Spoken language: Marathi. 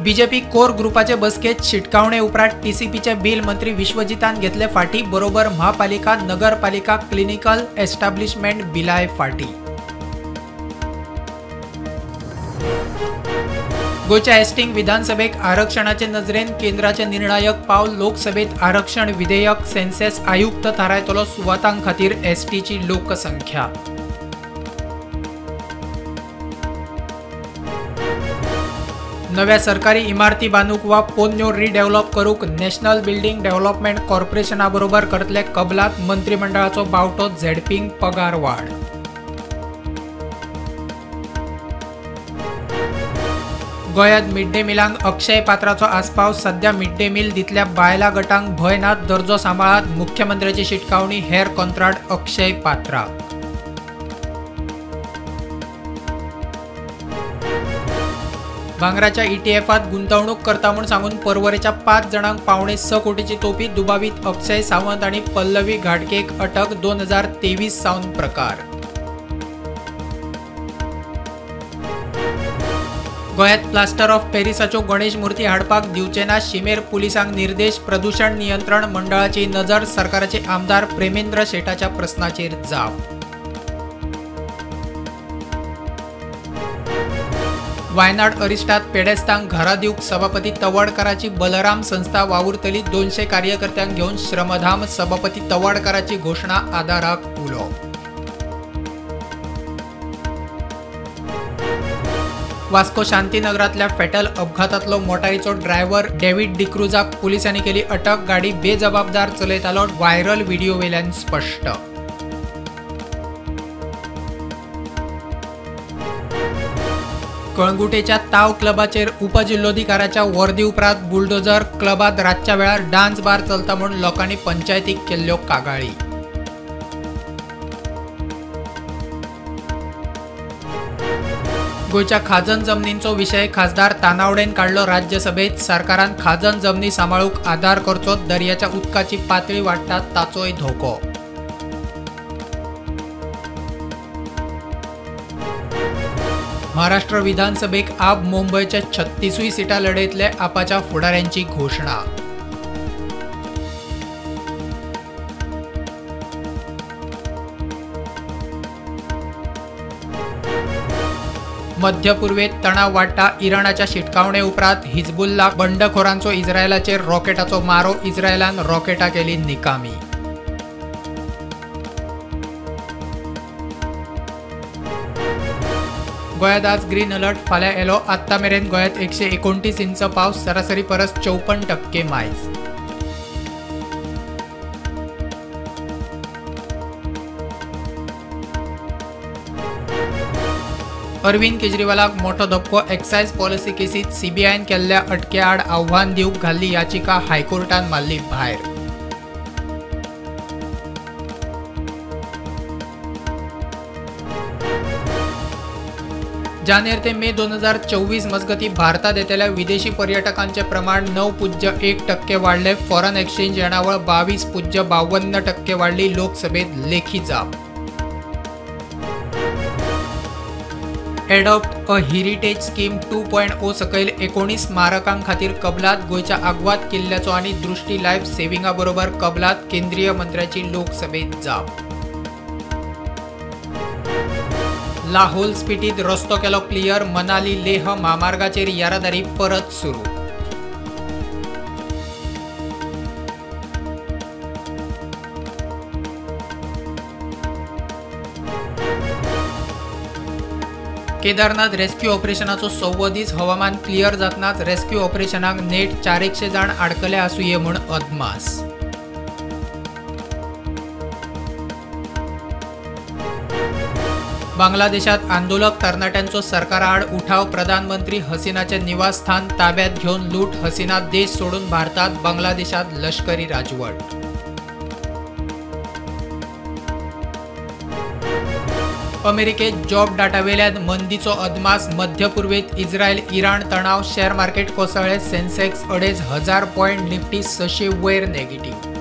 बीजेपी कोर ग्रुपाचे बसकेत शिटकावणे उपरांत टीसीपीचे बिल मंत्री विश्वजितान घेतले फाटी बरोबर महापालिका नगरपालिका क्लिनिकल एस्टॅब्लिशमेंट बिलाय फाटी। गोयच्या एस्टिंग विधानसभेक आरक्षणाचे नजरेन केंद्राचे निर्णायक पावल लोकसभेत आरक्षण विधेयक सेन्सेस आयुक्त थारायतलो सुवातां खातीर एसटीची लोकसंख्या। नव्या सरकारी इमारती बांदूक वा पोन्न्यो रिडेव्हलप करूक नॅशनल बिल्डिंग डेव्हलपमेंट कॉर्पोरेशना बरोबर करतले कबलात मंत्रिमंडळाचो बावटो झेडपींक पगार वाड। गोंयांत मिड डे मिलांक अक्षय पात्राचो आस्पाव सध्या मिड डे मील दितल्या बायला गटांक भंय ना दर्जो सांबाळात मुख्यमंत्र्याची शिटकावणी हेर कंत्राट अक्षय पात्रा। भांगराच्या ईटीएफात गुंतवणूक करता म्हूण सांगून परवरेच्या 5 जाणांक 5.6 कोटीची तोपी दुबावीत अक्षय सावंत आणि पल्लवी घाटकेक अटक 2023 सावन प्रकार। गोंयांत प्लास्टर ऑफ पॅरिसाच्यो गणेश मुर्ती हाडपाक दिवचे ना शिमेर पुलिसांक निर्देश प्रदूषण नियंत्रण मंडळाची नजर सरकाराचे आमदार प्रेमेंद्र शेटाच्या प्रस्नाचेर जाप। वायनाड अरिस्टात पेडेस्तांक घरा दिवंक सभापती तवडकराची बलराम संस्था वावुरतली 200 कार्यकर्त्यांक घेवन श्रमधाम सभापती तवडकराची घोषणा आदाराक उलो। वास्को शांतीनगरातल्या फॅटल अपघातातलो मोटारीचो ड्रायव्हर डेव्हिड डिक्रूजाक पुलिसांनी केली अटक। गाडी बेजबाबदार चलयतालो व्हायरल व्हिडिओ वेल्यान स्पष्ट। कळंगुटेच्या ताव क्लबाचेर उपजिल्लोधिकाऱ्याच्या वर्दी उपरांत बुलडोजर। क्लबात रातच्या वेळार डान्स बार चलता म्हूण लोकांनी पंचायतीक केल्ल्यो कागाळी। गोयच्या खाजन जमनींचो विशय खासदार तानावडेन काडलो राज्यसभेत। सरकारान खाजन जमनी सांबाळूक आदार करचो, दर्याच्या उदकाची पातळी वाडटा ताचोय धोको। महाराष्ट्र विधानसभेक आप मुंबईच्या 36 सीटा लढयतले आपाच्या फुडाऱ्यांची घोषणा। मध्य पूर्वेत तणाव वाडटा, इराणाच्या शिटकावणे उपरांत हिजबुल्ला बंडखोरांचो इस्रायलाचेर रॉकेटाचो मारो। इस्रायलान रॉकेटां केली निकामी। गोंयांत आज ग्रीन अलर्ट फाल्यां येलो। आत्ता मेरेन गोंयांत 129 इंच पावस, सरासरी परस 54% मायज। अरविंद केजरीवालाक मोठो धपको, एक्सायज पॉलिसी केसीत सीबीआयन केल्ल्या अटके आड आव्हान दिवंक घाल्ली याचिका हायकोर्टान मारली भायर। जानेर ते मे 2024 मजगती भारतात येतल्या विदेशी पर्यटकांचे प्रमाण 9.1% वाढले। फॉरेन एक्सचेंज येणावळ 22.52% वाढली। लोकसभेत लेखी जाप। एडॉप्ट अ हेरिटेज स्कीम 2.0 सकयल 19 स्मारकां खातीर कबलात। गोयच्या आग्वाद किल्ल्याचो आनी दृष्टी लायफ सेव्हिंगा बरोबर कबलात। केंद्रीय मंत्र्याची लोकसभेत जाप। लाहोल स्पिटीत रस्तो केलो क्लियर। मनाली लेह महामार्गाचेर येरादारी परत सुरू। केदारनाथ रेस्क्यू ऑपरेशनाचो 6वो दीस। हवामान क्लियर जातनाच रेस्क्यू ऑपरेशनाक नेट 400 जाण आडकले आसुये म्हूण अदमास। बांगलादेशात आंदोलक तरणाट्यांचो सरकारा आड उठाव। प्रधानमंत्री हसीनाचे निवासस्थान ताब्यात घेवन लूट। हसीना देश सोडून भारतात, बांगलादेशात लष्करी राजवट। अमेरिकेत जॉब डाटावेल्यान मंदीचो अदमास। मध्य पूर्वेत इस्रायल इराण तणाव। शेअर मार्केट कोसळ्ळे। सेन्सेक्स 2500 पॉइंट, निफ्टी 600 वयर नेगेटिव्ह।